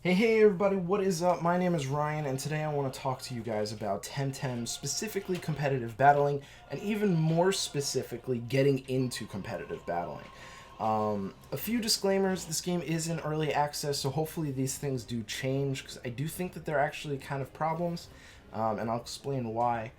Hey everybody, what is up? My name is Ryan, and today I want to talk to you guys about Temtem, specifically competitive battling, and even more specifically, getting into competitive battling. A few disclaimers: this game is in early access, so hopefully these things do change, because I do think that they're actually kind of problems, and I'll explain why.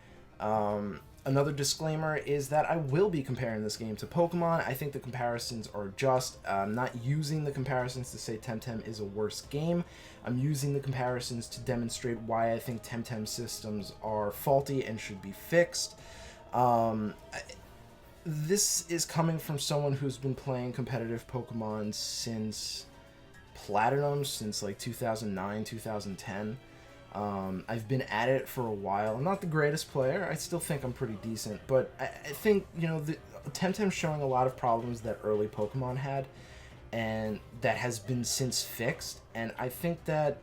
Another disclaimer is that I will be comparing this game to Pokemon. I think the comparisons are just. I'm not using the comparisons to say Temtem is a worse game. I'm using the comparisons to demonstrate why I think Temtem systems are faulty and should be fixed. Um, this is coming from someone who's been playing competitive Pokemon since Platinum, since like 2009, 2010. I've been at it for a while. I'm not the greatest player. I still think I'm pretty decent, but I think the Temtem's showing a lot of problems that early Pokemon had, and that has been since fixed. And I think that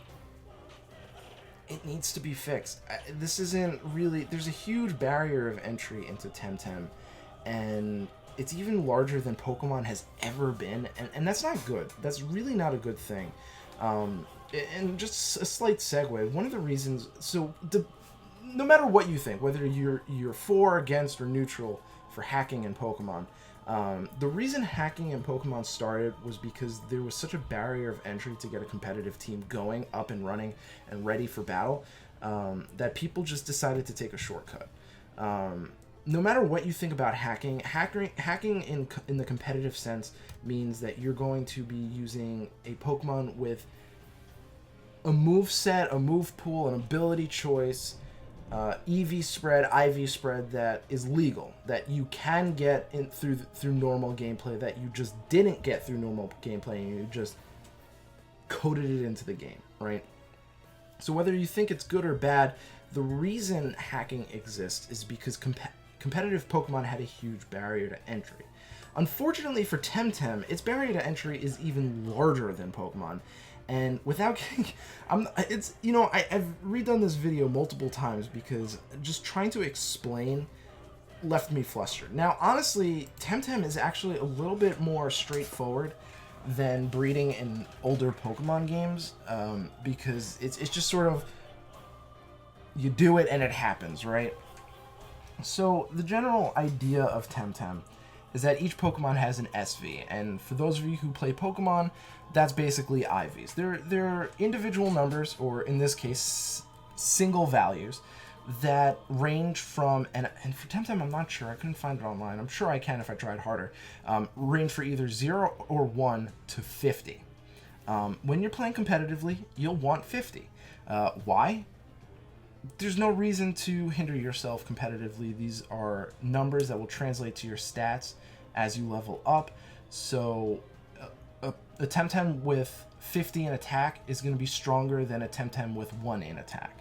it needs to be fixed. This isn't really. There's a huge barrier of entry into Temtem, and it's even larger than Pokemon has ever been, and that's not good. That's really not a good thing. And just a slight segue. One of the reasons, no matter what you think, whether you're for, against, or neutral for hacking in Pokemon, the reason hacking in Pokemon started was because there was such a barrier of entry to get a competitive team going, up and running, and ready for battle, that people just decided to take a shortcut. No matter what you think about hacking in the competitive sense means that you're going to be using a Pokemon with a move set, a move pool, an ability choice, EV spread, IV spread that is legal, that you can get in through normal gameplay, that you just didn't get through normal gameplay, and you just coded it into the game, right? So whether you think it's good or bad, the reason hacking exists is because competitive Pokemon had a huge barrier to entry. Unfortunately for Temtem, its barrier to entry is even larger than Pokemon. And without getting, I've redone this video multiple times because just trying to explain left me flustered. Now, honestly, Temtem is actually a little bit more straightforward than breeding in older Pokemon games, because it's just sort of, you do it and it happens, right? So the general idea of Temtem is that each Pokemon has an SV, and for those of you who play Pokemon, that's basically IVs. They're individual numbers, or in this case, single values, that range from, and for Temtem, I'm not sure, I couldn't find it online, I'm sure I can if I tried harder, range for either 0 or 1 to 50. When you're playing competitively, you'll want 50. Why? There's no reason to hinder yourself competitively. These are numbers that will translate to your stats as you level up. So a Temtem with 50 in attack is going to be stronger than a Temtem with 1 in attack.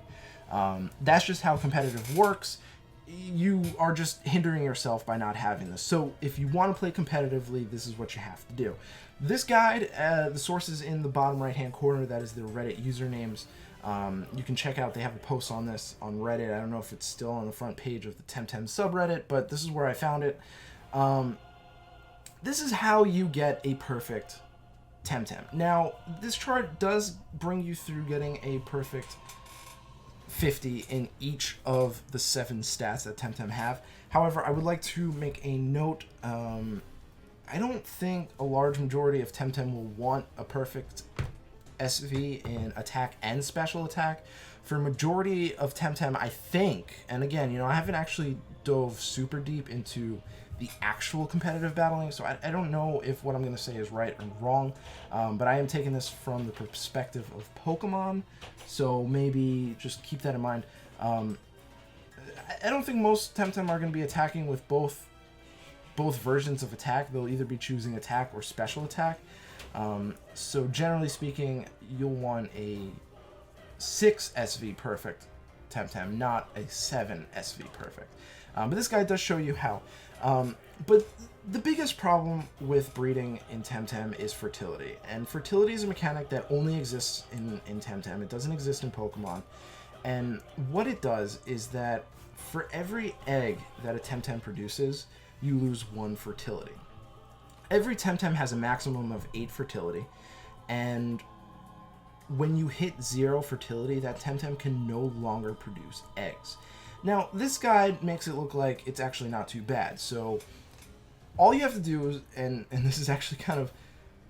That's just how competitive works. You are just hindering yourself by not having this. So if you want to play competitively, this is what you have to do. This guide, the source is in the bottom right hand corner. That is their Reddit usernames. You can check out, they have a post on this on Reddit. I don't know if it's still on the front page of the Temtem subreddit, but this is where I found it. This is how you get a perfect Temtem. Now, this chart does bring you through getting a perfect 50 in each of the 7 stats that Temtem have. However, I would like to make a note. I don't think a large majority of Temtem will want a perfect SV in attack and special attack. For a majority of Temtem, I think, and again, I haven't actually dove super deep into the actual competitive battling, so I don't know if what I'm going to say is right or wrong, but I am taking this from the perspective of Pokemon, so maybe just keep that in mind. I don't think most Temtem are going to be attacking with both versions of attack. They'll either be choosing attack or special attack. So generally speaking, you'll want a 6 SV perfect Temtem, not a 7 SV perfect. But this guy does show you how. But the biggest problem with breeding in Temtem is fertility. And fertility is a mechanic that only exists in Temtem. It doesn't exist in Pokemon. And what it does is that for every egg that a Temtem produces, you lose 1 fertility. Every Temtem has a maximum of 8 fertility, and when you hit 0 fertility, that Temtem can no longer produce eggs. Now, this guide makes it look like it's actually not too bad. So all you have to do is, and this is actually kind of,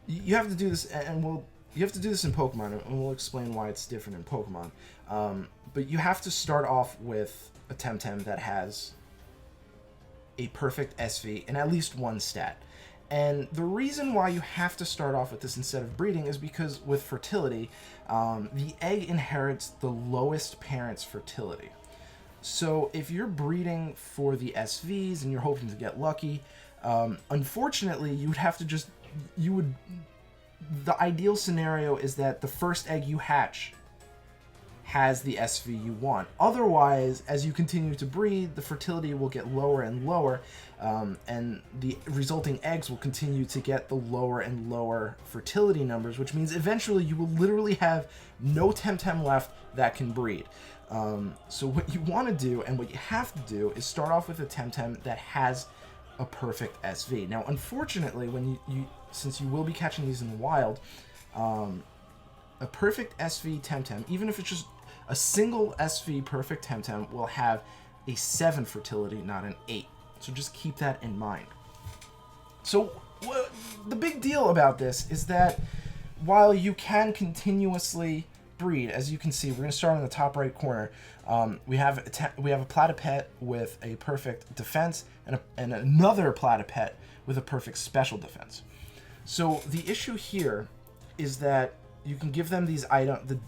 you have to do this, and you have to do this in Pokemon, and we'll explain why it's different in Pokemon. But you have to start off with a Temtem that has a perfect SV and at least one stat. And the reason why you have to start off with this instead of breeding is because with fertility, the egg inherits the lowest parent's fertility. So if you're breeding for the SVs and you're hoping to get lucky, unfortunately, you would have to just, the ideal scenario is that the first egg you hatch has the SV you want. Otherwise, as you continue to breed, the fertility will get lower and lower, and the resulting eggs will continue to get the lower and lower fertility numbers, which means eventually you will literally have no Temtem left that can breed. So what you want to do, and what you have to do, is start off with a Temtem that has a perfect SV. Now, unfortunately, when since you will be catching these in the wild, a perfect SV Temtem, even if it's just a single SV perfect Temtem, will have a 7 fertility, not an 8. So just keep that in mind. So the big deal about this is that while you can continuously breed, as you can see, we're going to start in the top right corner. We have a Platypet with a perfect defense and another Platypet with a perfect special defense. So the issue here is that you can give them these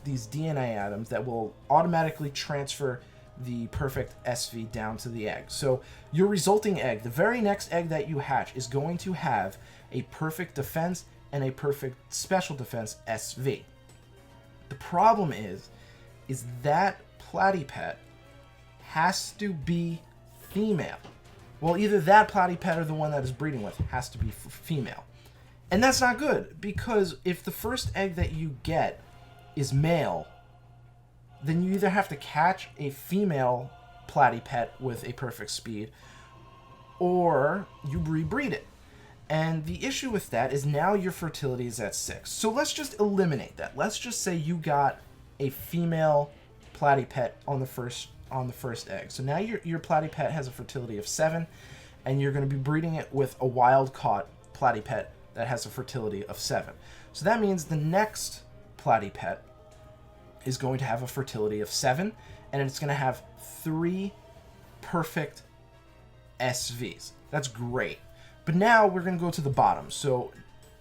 these DNA items that will automatically transfer the perfect SV down to the egg. So your resulting egg, the very next egg that you hatch, is going to have a perfect defense and a perfect special defense SV. The problem is that Platypet has to be female. Well, either that Platypet or the one that is breeding with has to be female. And that's not good, because if the first egg that you get is male, then you either have to catch a female Platypet with a perfect speed, or you rebreed it. And the issue with that is now your fertility is at 6. So let's just eliminate that. Let's just say you got a female Platypet on the first egg. So now your Platypet has a fertility of 7, and you're going to be breeding it with a wild-caught Platypet that has a fertility of 7. So that means the next Platypet is going to have a fertility of 7, and it's going to have 3 perfect SVs. That's great. But now we're going to go to the bottom. So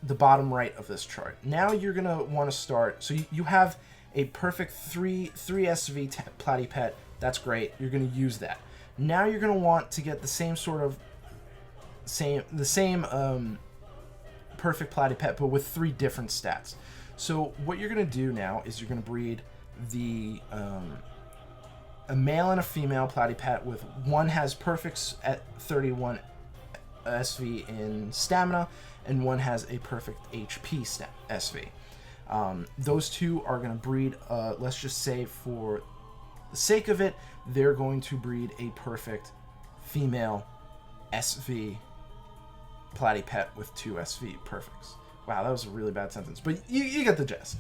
the bottom right of this chart. Now you're going to want to start. So you have a perfect 3 SV Platypet. That's great. You're going to use that. Now you're going to want to get the same perfect Platypet, but with 3 different stats. So what you're going to do now is you're going to breed a male and a female Platypet, with one has perfect at 31 SV in stamina, and one has a perfect HP SV. Those two are going to breed, let's just say for the sake of it, they're going to breed a perfect female SV Platypet with 2 SV perfects. Wow, that was a really bad sentence, but you get the gist.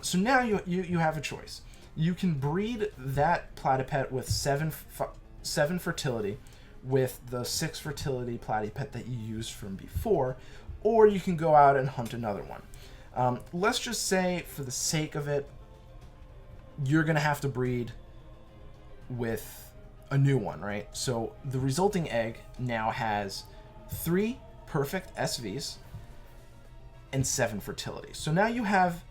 So now you have a choice. You can breed that Platypet with 7 fertility with the 6 fertility Platypet that you used from before, or you can go out and hunt another one. Let's just say, for the sake of it, you're going to have to breed with a new one, right? So the resulting egg now has 3 perfect SVs and 7 fertility. So now you have,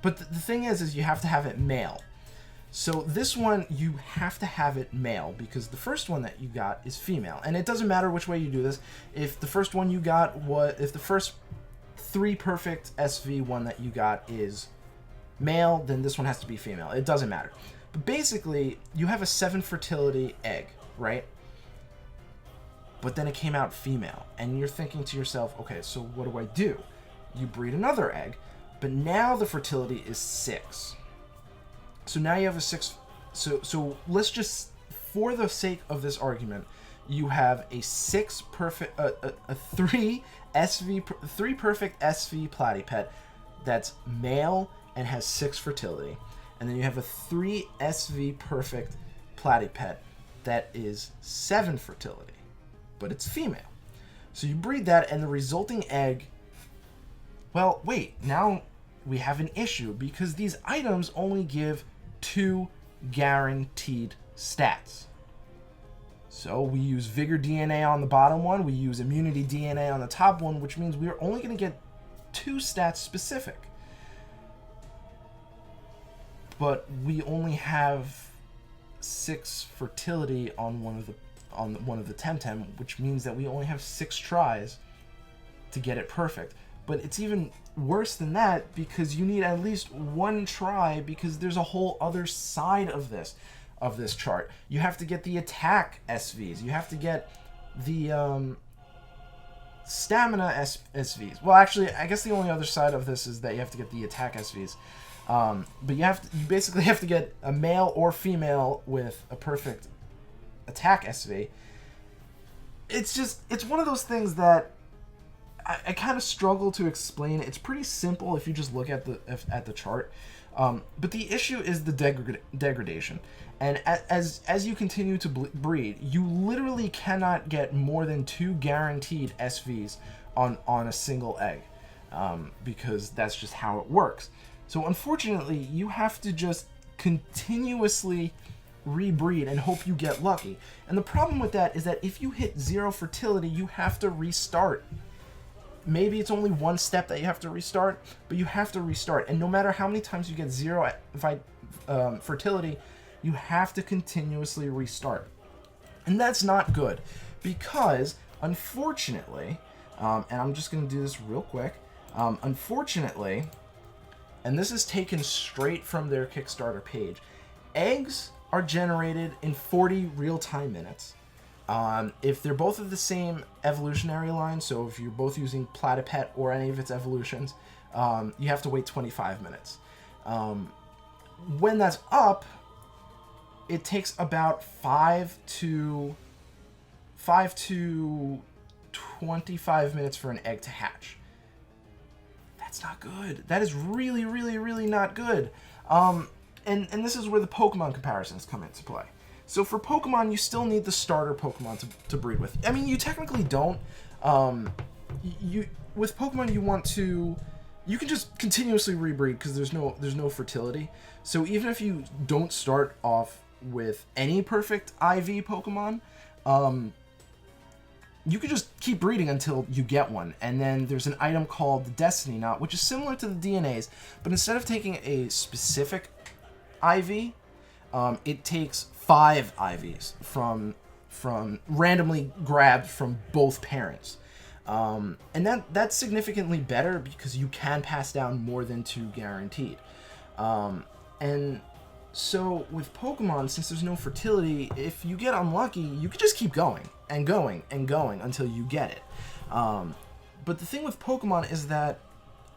but the thing is you have to have it male. So this one, you have to have it male, because the first one that you got is female. And it doesn't matter which way you do this. If the first one you got if the first 3 perfect SV one that you got is male, then this one has to be female. It doesn't matter. But basically, you have a 7 fertility egg, right? But then it came out female, and you're thinking to yourself, okay, so what do I do? You breed another egg, but now the fertility is 6. So now you have a 6. So let's just, for the sake of this argument, you have a 6 perfect, a 3 perfect SV Platypet that's male and has 6 fertility. And then you have a 3 SV perfect platypet that is 7 fertility, but it's female. So you breed that, and the resulting egg, well, wait, now we have an issue because these items only give 2 guaranteed stats. So we use Vigor DNA on the bottom one, we use Immunity DNA on the top one, which means we are only going to get 2 stats specific. But we only have 6 fertility on one of the Temtem, which means that we only have 6 tries to get it perfect. But it's even worse than that because you need at least 1 try because there's a whole other side of this chart. You have to get the attack SVs. You have to get the stamina SVs. Well, actually, I guess the only other side of this is that you have to get the attack SVs. But you basically have to get a male or female with a perfect attack SV. It's one of those things that I kind of struggle to explain. It's pretty simple if you just look at the chart. But the issue is the degradation. And as you continue to breed, you literally cannot get more than 2 guaranteed SVs on a single egg, because that's just how it works. So unfortunately, you have to just continuously rebreed and hope you get lucky. And the problem with that is that if you hit 0 fertility, you have to restart. Maybe it's only 1 step that you have to restart, but you have to restart. And no matter how many times you get 0 fertility, you have to continuously restart. And that's not good because, unfortunately, and I'm just going to do this real quick, unfortunately, and this is taken straight from their Kickstarter page, eggs are generated in 40 real-time minutes. If they're both of the same evolutionary line, so if you're both using Platypet or any of its evolutions, you have to wait 25 minutes. When that's up, it takes about 5 to 25 minutes for an egg to hatch. That's not good. That is really, really, really not good. And this is where the Pokemon comparisons come into play. So for Pokemon, you still need the starter Pokemon to breed with. I mean, you technically don't. With Pokemon, you can just continuously rebreed because there's no fertility. So even if you don't start off with any perfect IV Pokemon, you can just keep breeding until you get one. And then there's an item called the Destiny Knot, which is similar to the DNAs, but instead of taking a specific IV, it takes 5 IVs from randomly grabbed from both parents. And that's significantly better because you can pass down more than 2 guaranteed. And so with Pokemon, since there's no fertility, if you get unlucky, you can just keep going and going and going until you get it. But the thing with Pokemon is that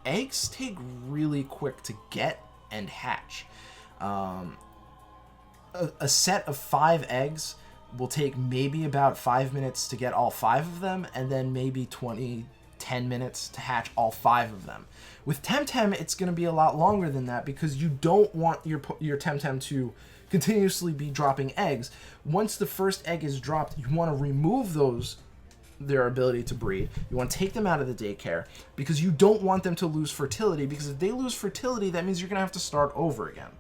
eggs take really quick to get and hatch. A set of 5 eggs will take maybe about 5 minutes to get all 5 of them, and then maybe 10 minutes to hatch all 5 of them. With Temtem, it's going to be a lot longer than that because you don't want your Temtem to continuously be dropping eggs. Once the first egg is dropped, you want to remove their ability to breed. You want to take them out of the daycare because you don't want them to lose fertility, because if they lose fertility, that means you're going to have to start over again.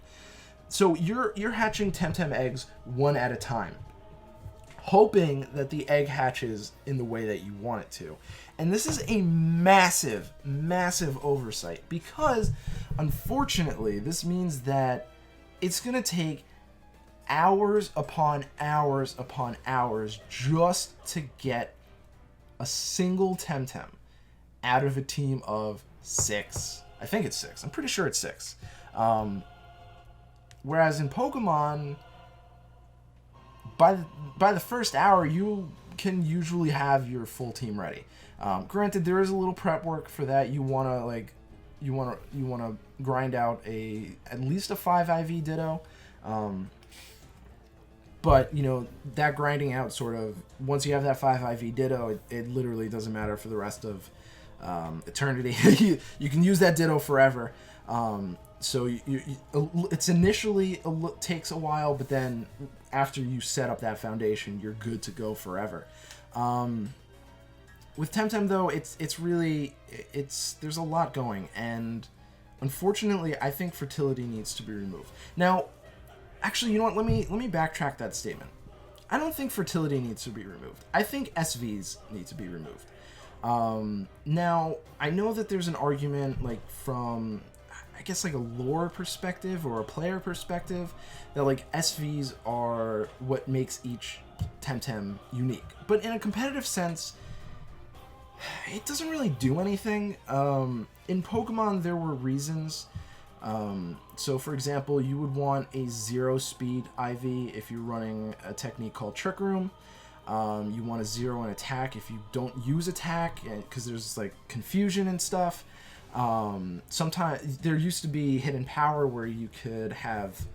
So you're hatching Temtem eggs one at a time, hoping that the egg hatches in the way that you want it to. And this is a massive, massive oversight because, unfortunately, this means that it's going to take hours upon hours upon hours just to get a single Temtem out of a team of 6. I think it's 6. I'm pretty sure it's 6. Whereas in Pokemon, by the first hour, you can usually have your full team ready. Granted, there is a little prep work for that. You wanna grind out at least a 5 IV Ditto. But that grinding out sort of, once you have that 5 IV Ditto, it literally doesn't matter for the rest of eternity. you can use that Ditto forever. So it's initially takes a while, but then after you set up that foundation, you're good to go forever. With Temtem though, it's really there's a lot going, and unfortunately, I think fertility needs to be removed. Now, actually, you know what? Let me backtrack that statement. I don't think fertility needs to be removed. I think SVs need to be removed. Now, I know that there's an argument, like, from, I guess, like, a lore perspective or a player perspective, that, like, SVs are what makes each Temtem unique. But in a competitive sense, it doesn't really do anything. In Pokemon, there were reasons. So, for example, you would want a 0-speed IV if you're running a technique called Trick Room. You want a 0 in attack if you don't use attack, because there's like confusion and stuff. Sometimes there used to be hidden power where you could have,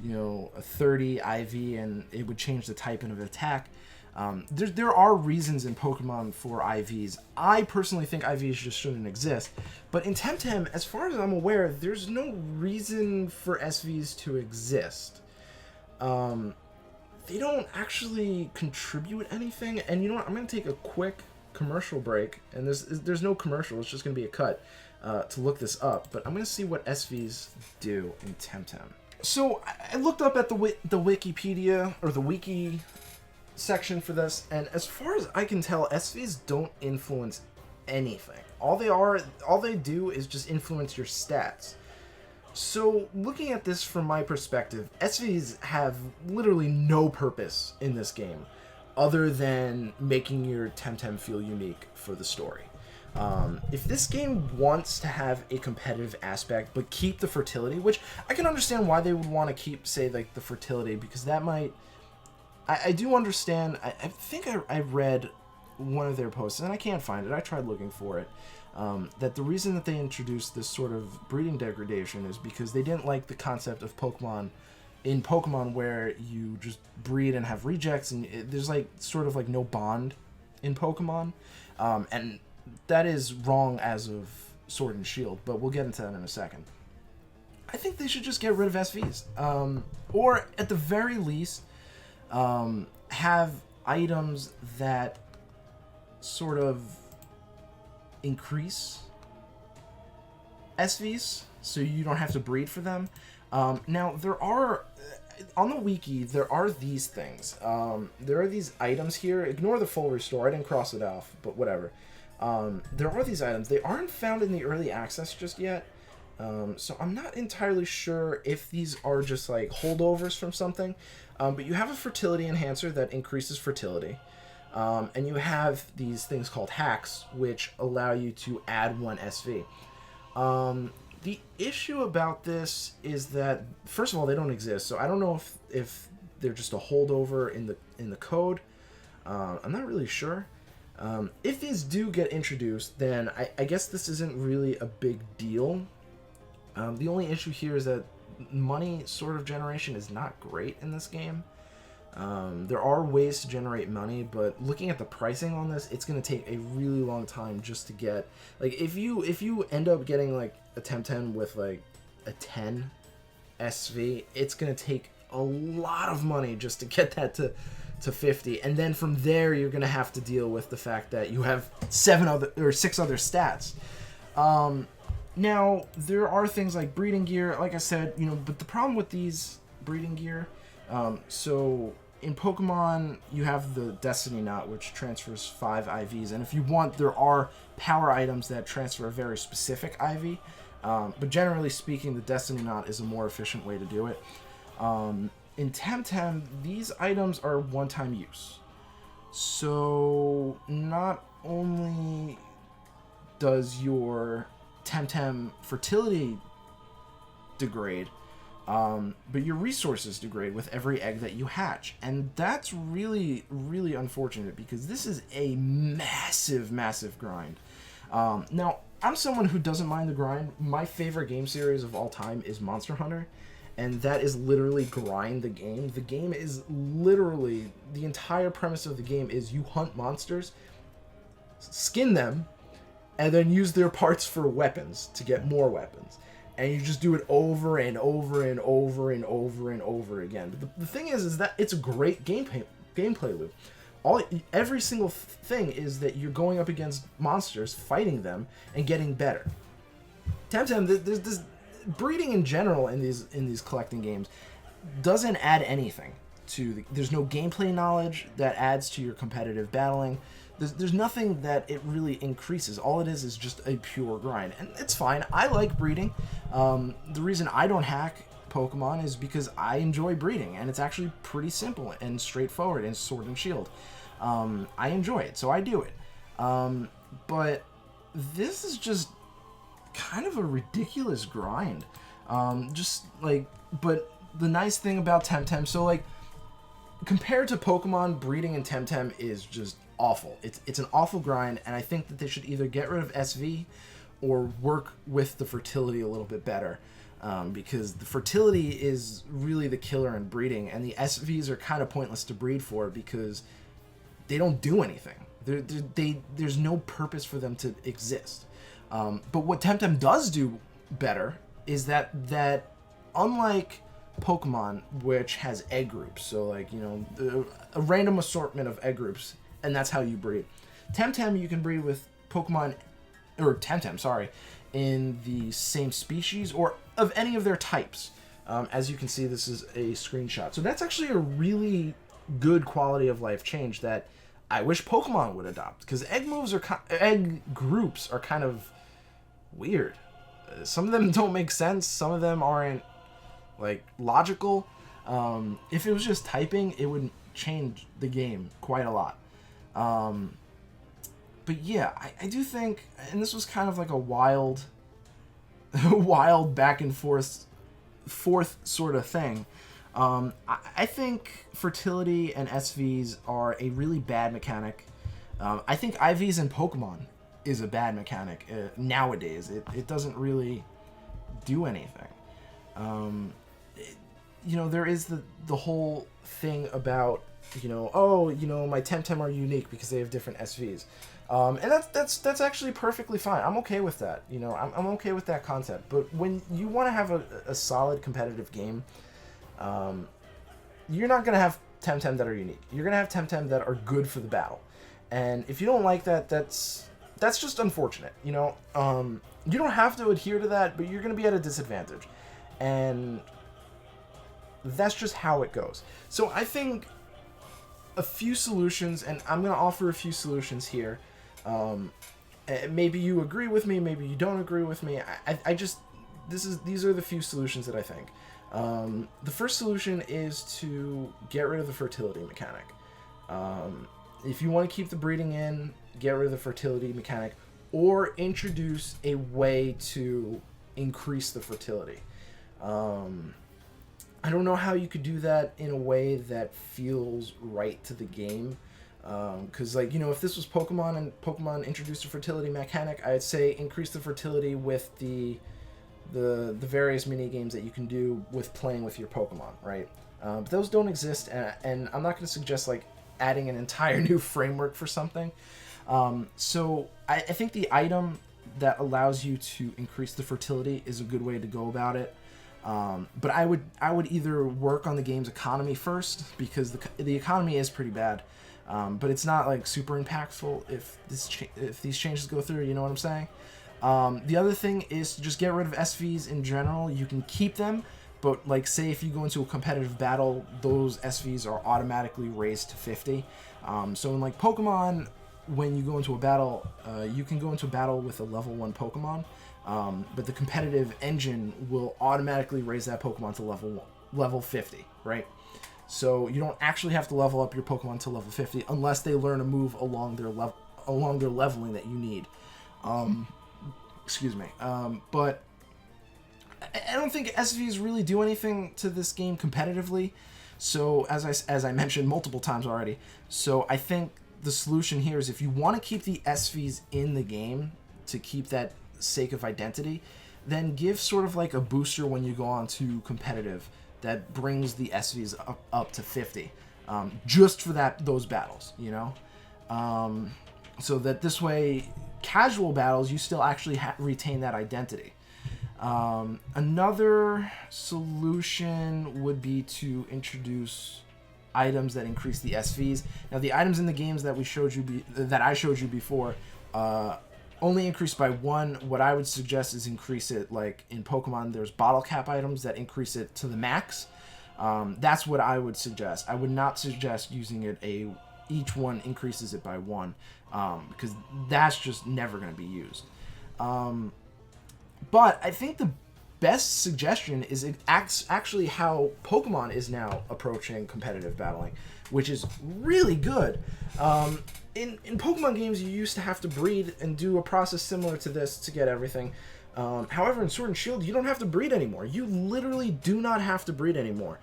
a 30 IV and it would change the typing of attack. There are reasons in Pokemon for IVs. I personally think IVs just shouldn't exist. But in Temtem, as far as I'm aware, there's no reason for SVs to exist. They don't actually contribute anything. And you know what? I'm going to take a quick commercial break. And there's no commercial. It's just going to be a cut to look this up. But I'm going to see what SVs do in Temtem. So I looked up at the Wikipedia, or the wiki section for this, and as far as I can tell, SVs don't influence anything. All they do is just influence your stats. So looking at this from my perspective, SVs have literally no purpose in this game other than making your Temtem feel unique for the story. If this game wants to have a competitive aspect but keep the fertility, which I can understand why they would want to keep, say, like the fertility, because that might, I do understand. I think I read one of their posts, and I can't find it. I tried looking for it. That the reason that they introduced this sort of breeding degradation is because they didn't like the concept of Pokemon where you just breed and have rejects, and there's like sort of like no bond in Pokemon. And that is wrong as of Sword and Shield, but we'll get into that in a second. I think they should just get rid of SVs. Or at the very least, have items that sort of increase SVs so you don't have to breed for them. Now, there are, on the wiki, there are these things. There are these items here. Ignore the full restore. I didn't cross it off, but whatever. There are these items. They aren't found in the early access just yet. So I'm not entirely sure if these are just like holdovers from something. But you have a fertility enhancer that increases fertility. And you have these things called hacks, which allow you to add 1 SV. The issue about this is that, first of all, they don't exist. So I don't know if they're just a holdover in the code. I'm not really sure. If these do get introduced, then I guess this isn't really a big deal. The only issue here is that money sort of generation is not great in this game. There are ways to generate money, but looking at the pricing on this, it's going to take a really long time just to get, like, if you end up getting like a Temtem with like a 10 SV, it's going to take a lot of money just to get that to 50, and then from there you're going to have to deal with the fact that you have 6 other stats. Now, there are things like breeding gear, like I said, but the problem with these breeding gear, so in Pokemon, you have the Destiny Knot, which transfers 5 IVs, and if you want, there are power items that transfer a very specific IV, but generally speaking, the Destiny Knot is a more efficient way to do it. In Temtem, these items are one-time use, so not only does your Temtem fertility degrade, but your resources degrade with every egg that you hatch, and that's really, really unfortunate because this is a massive grind. Now, I'm someone who doesn't mind the grind. My favorite game series of all time is Monster Hunter, and that is literally grind the game. The game is literally, the entire premise of the game is you hunt monsters, skin them, and then use their parts for weapons to get more weapons. and you just do it over and over and over and over and over again. But the thing is that it's a great gameplay loop. Every single thing is that you're going up against monsters, fighting them, and getting better. Temtem, there's this breeding in general in these collecting games doesn't add anything to there's no gameplay knowledge that adds to your competitive battling. There's nothing that it really increases. All it is just a pure grind, and it's fine. I like breeding. The reason I don't hack Pokemon is because I enjoy breeding, and it's actually pretty simple and straightforward in Sword and Shield. I enjoy it, so I do it. But this is just kind of a ridiculous grind. But the nice thing about Temtem, so like compared to Pokemon, breeding in Temtem is just awful. It's an awful grind, and I think that they should either get rid of SV or work with the fertility a little bit better, because the fertility is really the killer in breeding, and the SVs are kind of pointless to breed for because they don't do anything. There's no purpose for them to exist. But what Temtem does do better is that unlike Pokemon, which has egg groups, so like, you know, a random assortment of egg groups, and that's how you breed. Temtem, you can breed with Pokemon, or Temtem, sorry, in the same species or of any of their types. As you can see, this is a screenshot. So that's actually a really good quality of life change that I wish Pokemon would adopt, because egg groups are kind of weird. Some of them don't make sense. Some of them aren't like logical. If it was just typing, it would change the game quite a lot. But yeah, I do think, and this was kind of like a wild back and forth sort of thing. I think fertility and SVs are a really bad mechanic. I think IVs in Pokemon is a bad mechanic nowadays. It doesn't really do anything. You know, there is the whole thing about, you know, oh, you know, my Temtem are unique because they have different SVs. And that's actually perfectly fine. I'm okay with that. You know, I'm okay with that concept. But when you want to have a solid competitive game, you're not going to have Temtem that are unique. You're going to have Temtem that are good for the battle. And if you don't like that, that's just unfortunate. You know, you don't have to adhere to that, but you're going to be at a disadvantage. And that's just how it goes. So I think a few solutions, and I'm going to offer a few solutions here. Maybe you agree with me, maybe you don't agree with me. These are the few solutions that I think. The first solution is to get rid of the fertility mechanic. If you want to keep the breeding in, get rid of the fertility mechanic, or introduce a way to increase the fertility. I don't know how you could do that in a way that feels right to the game. Because, like, you know, if this was Pokemon and Pokemon introduced a fertility mechanic, I'd say increase the fertility with the various mini games that you can do with playing with your Pokemon, right? But those don't exist, and I'm not going to suggest like adding an entire new framework for something. So I think the item that allows you to increase the fertility is a good way to go about it. But I would either work on the game's economy first, because the economy is pretty bad. But it's not like super impactful if these changes go through. You know what I'm saying? The other thing is to just get rid of SVs in general. You can keep them, but like say if you go into a competitive battle, those SVs are automatically raised to 50. So in like Pokemon, when you go into a battle, you can go into a battle with a level 1 Pokemon, but the competitive engine will automatically raise that Pokemon to level 50, right? So you don't actually have to level up your Pokemon to level 50 unless they learn a move along their leveling that you need. Excuse me. But I don't think SVs really do anything to this game competitively. So as I mentioned multiple times already, so I think the solution here is if you want to keep the SVs in the game to keep that sake of identity, then give sort of like a booster when you go on to competitive that brings the SVs up to 50, just for those battles, you know? So that this way, casual battles, you still actually retain that identity. Another solution would be to introduce items that increase the SVs. Now, the items in the games that I showed you before, only increase by 1. What I would suggest is increase it, like in Pokemon, there's bottle cap items that increase it to the max. That's what I would suggest. I would not suggest using it each one increases it by 1, because that's just never going to be used. But I think the best suggestion is actually how Pokemon is now approaching competitive battling, which is really good. In Pokemon games, you used to have to breed and do a process similar to this to get everything. However, in Sword and Shield, you don't have to breed anymore. You literally do not have to breed anymore.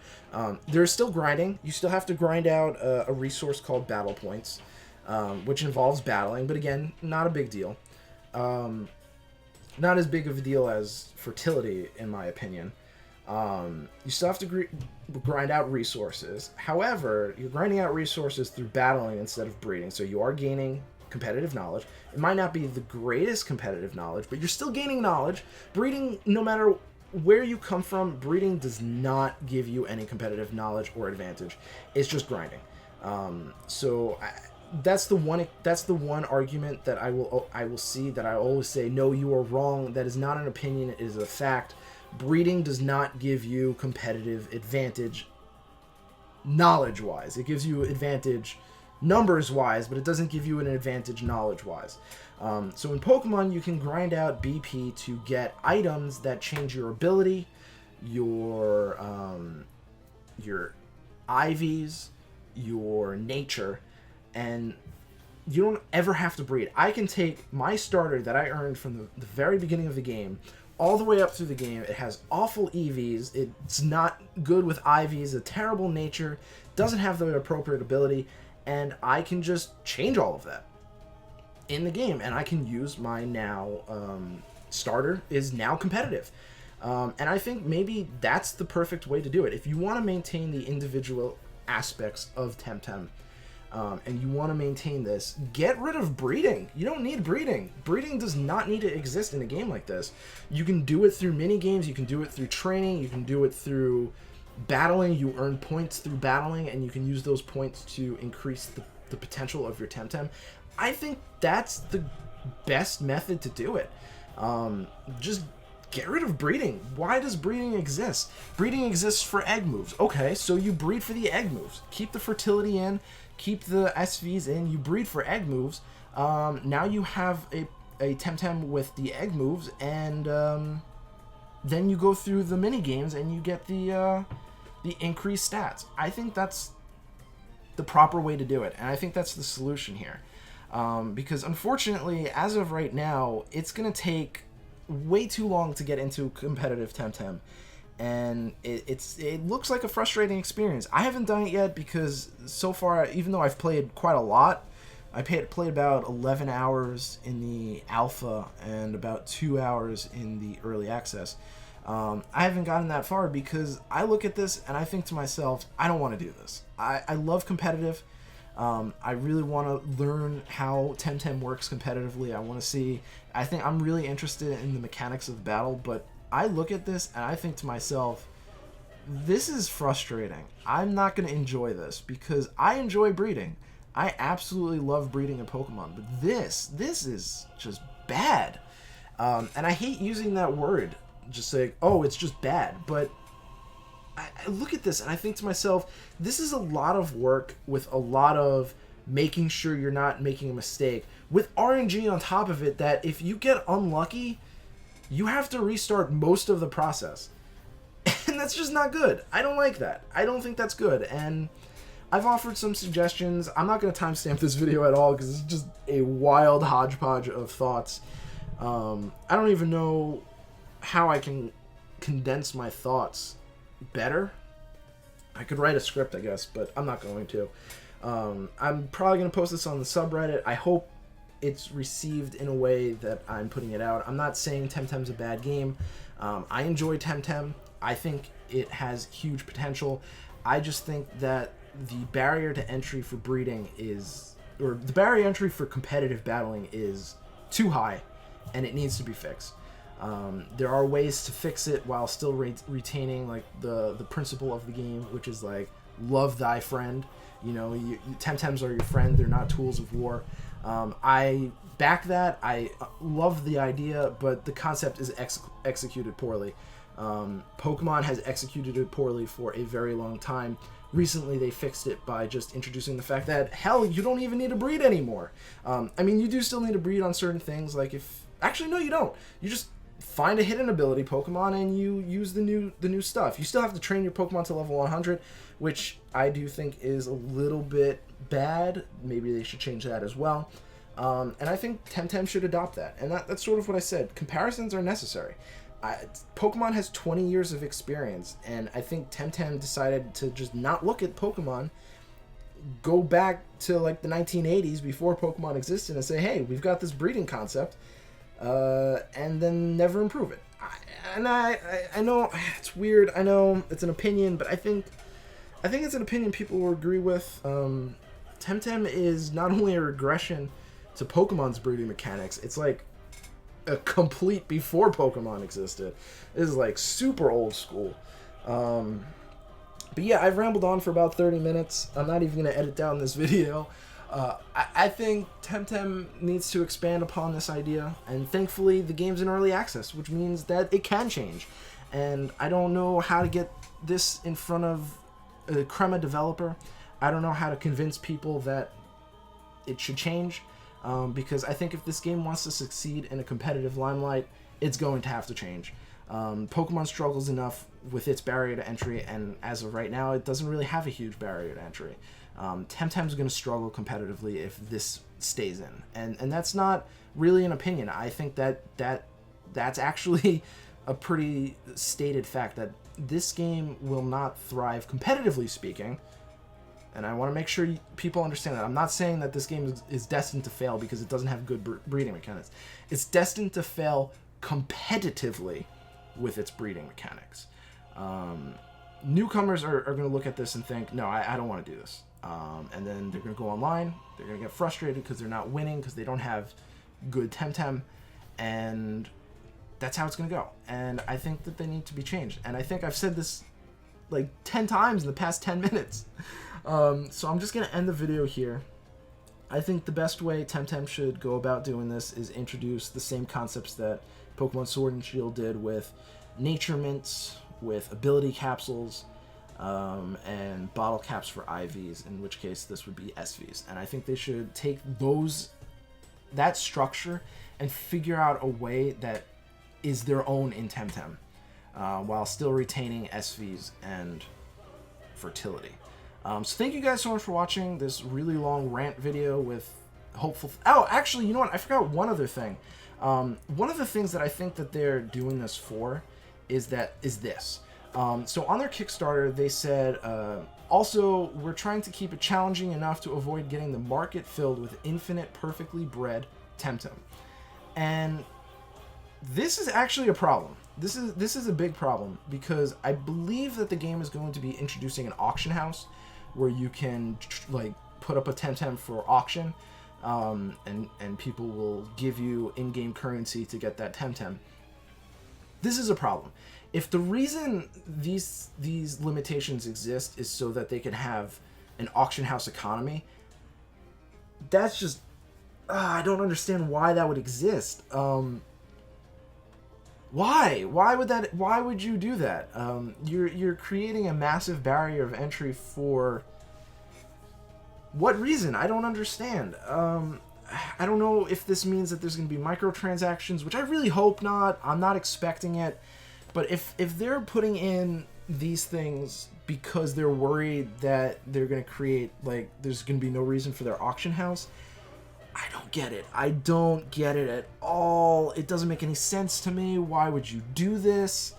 There's still grinding. You still have to grind out a resource called battle points, which involves battling, but again, not a big deal. Not as big of a deal as fertility, in my opinion. You still have to grind out resources. However, you're grinding out resources through battling instead of breeding, so you are gaining competitive knowledge. It might not be the greatest competitive knowledge, but you're still gaining knowledge. Breeding, no matter where you come from, breeding does not give you any competitive knowledge or advantage. It's just grinding. That's the one argument that I will see, that I always say, no, you are wrong. That is not an opinion, it is a fact. Breeding does not give you competitive advantage knowledge-wise. It gives you advantage numbers-wise, but it doesn't give you an advantage knowledge-wise. So in Pokemon, you can grind out BP to get items that change your ability, your IVs, your nature, and you don't ever have to breed. I can take my starter that I earned from the very beginning of the game all the way up through the game. It has awful EVs. It's not good with IVs, a terrible nature, doesn't have the appropriate ability, and I can just change all of that in the game, and I can use my now starter is now competitive. And I think maybe that's the perfect way to do it. If you want to maintain the individual aspects of Temtem, and you want to maintain this, get rid of breeding. You don't need breeding. Breeding does not need to exist in a game like this. You can do it through mini games. You can do it through training. You can do it through battling. You earn points through battling, and you can use those points to increase the potential of your Temtem. I think that's the best method to do it. Just get rid of breeding. Why does breeding exist? Breeding exists for egg moves. Okay, so you breed for the egg moves. Keep the fertility in. Keep the SVs in, you breed for egg moves. Now you have a Temtem with the egg moves, and then you go through the mini games and you get the increased stats. I think that's the proper way to do it, and I think that's the solution here. Because unfortunately, as of right now, it's going to take way too long to get into competitive Temtem. And it looks like a frustrating experience. I haven't done it yet because so far, even though I've played quite a lot, I played about 11 hours in the alpha and about 2 hours in the early access. I haven't gotten that far because I look at this and I think to myself, I don't want to do this. I love competitive. I really want to learn how Temtem works competitively. I want to see. I think I'm really interested in the mechanics of the battle, but I look at this and I think to myself, this is frustrating. I'm not going to enjoy this because I enjoy breeding. I absolutely love breeding in Pokemon, but this is just bad. And I hate using that word, just saying, oh, it's just bad. But I look at this and I think to myself, this is a lot of work with a lot of making sure you're not making a mistake, with RNG on top of it, that if you get unlucky, you have to restart most of the process. And that's just not good. I don't like that. I don't think that's good. And I've offered some suggestions. I'm not going to timestamp this video at all because it's just a wild hodgepodge of thoughts. I don't even know how I can condense my thoughts better. I could write a script, I guess, but I'm not going to. I'm probably going to post this on the subreddit. I hope it's received in a way that I'm putting it out. I'm not saying Temtem's a bad game. I enjoy Temtem. I think it has huge potential. I just think that the barrier to entry for breeding the barrier to entry for competitive battling is too high, and it needs to be fixed. There are ways to fix it while still retaining like the principle of the game, which is like love thy friend. You know, Temtems are your friend; they're not tools of war. I back that. I love the idea, but the concept is executed poorly. Pokemon has executed it poorly for a very long time. Recently, they fixed it by just introducing the fact that, hell, you don't even need to breed anymore. I mean, you do still need to breed on certain things, like if... Actually, no, you don't. You just find a hidden ability Pokemon and you use the new stuff. You still have to train your Pokemon to level 100, which I do think is a little bit bad. Maybe they should change that as well. And I think Temtem should adopt that. And that's sort of what I said. Comparisons are necessary. Pokemon has 20 years of experience, and I think Temtem decided to just not look at Pokemon, go back to like the 1980s before Pokemon existed and say, hey, we've got this breeding concept, and then never improve it. I know it's weird. I know it's an opinion, but I think it's an opinion people will agree with. Temtem is not only a regression to Pokemon's breeding mechanics, it's like a complete before Pokemon existed. This is like super old school. But yeah, I've rambled on for about 30 minutes. I'm not even going to edit down this video. I think Temtem needs to expand upon this idea, and thankfully the game's in early access, which means that it can change. And I don't know how to get this in front of a Crema developer. I don't know how to convince people that it should change. Because I think if this game wants to succeed in a competitive limelight, it's going to have to change. Pokemon struggles enough with its barrier to entry, and as of right now, it doesn't really have a huge barrier to entry. Temtem's going to struggle competitively if this stays in, and that's not really an opinion. I think that's actually a pretty stated fact that this game will not thrive competitively speaking. And I want to make sure people understand that. I'm not saying that this game is destined to fail because it doesn't have good breeding mechanics. It's destined to fail competitively with its breeding mechanics. Newcomers are going to look at this and think, no, I don't want to do this. And then they're going to go online. They're going to get frustrated because they're not winning because they don't have good Temtem. And that's how it's going to go. And I think that they need to be changed. And I think I've said this like 10 times in the past 10 minutes. So I'm just going to end the video here. I think the best way Temtem should go about doing this is introduce the same concepts that Pokemon Sword and Shield did with nature mints, with ability capsules, and bottle caps for IVs, in which case this would be SVs. And I think they should take that structure and figure out a way that is their own in Temtem, while still retaining SVs and fertility. So thank you guys so much for watching this really long rant video with hopeful... Oh, actually, you know what? I forgot one other thing. One of the things that I think that they're doing this for is this. So on their Kickstarter, they said, also, we're trying to keep it challenging enough to avoid getting the market filled with infinite, perfectly bred Temtem. And this is actually a problem. This is a big problem because I believe that the game is going to be introducing an auction house where you can like put up a Temtem for auction, and people will give you in-game currency to get that Temtem. This is a problem. If the reason these limitations exist is so that they can have an auction house economy, that's just I don't understand why that would exist. Why would you do that? You're creating a massive barrier of entry for what reason? I don't understand. I don't know if this means that there's going to be microtransactions, which I really hope not. I'm not expecting it. But if they're putting in these things because they're worried that they're going to create, like, there's going to be no reason for their auction house, I don't get it. I don't get it at all. It doesn't make any sense to me. Why would you do this?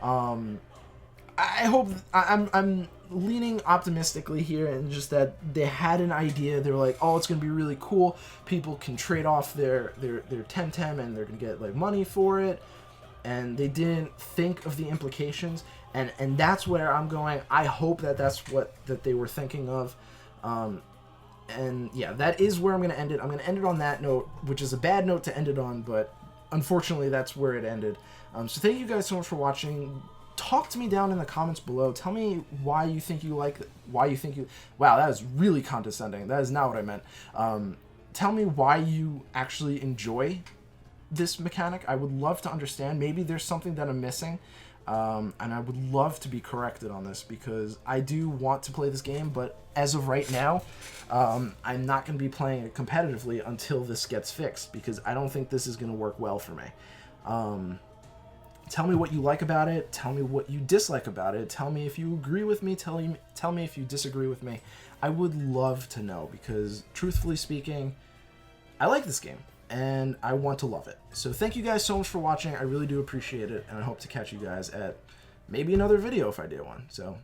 I hope I'm leaning optimistically here, and just that they had an idea. They're like, oh, it's gonna be really cool. People can trade off their Temtem, and they're gonna get like money for it. And they didn't think of the implications, and that's where I'm going. I hope that's what they were thinking of. And yeah, that is where I'm going to end it. I'm going to end it on that note, which is a bad note to end it on, but unfortunately, that's where it ended. So thank you guys so much for watching. Talk to me down in the comments below. Tell me why you think you like, wow, that is really condescending. That is not what I meant. Tell me why you actually enjoy this mechanic. I would love to understand. Maybe there's something that I'm missing. And I would love to be corrected on this, because I do want to play this game, but as of right now, I'm not going to be playing it competitively until this gets fixed, because I don't think this is going to work well for me. Tell me what you like about it. Tell me what you dislike about it. Tell me if you agree with me. Tell me if you disagree with me. I would love to know, because truthfully speaking, I like this game and I want to love it. So thank you guys so much for watching. I really do appreciate it, and I hope to catch you guys at maybe another video if I do one. So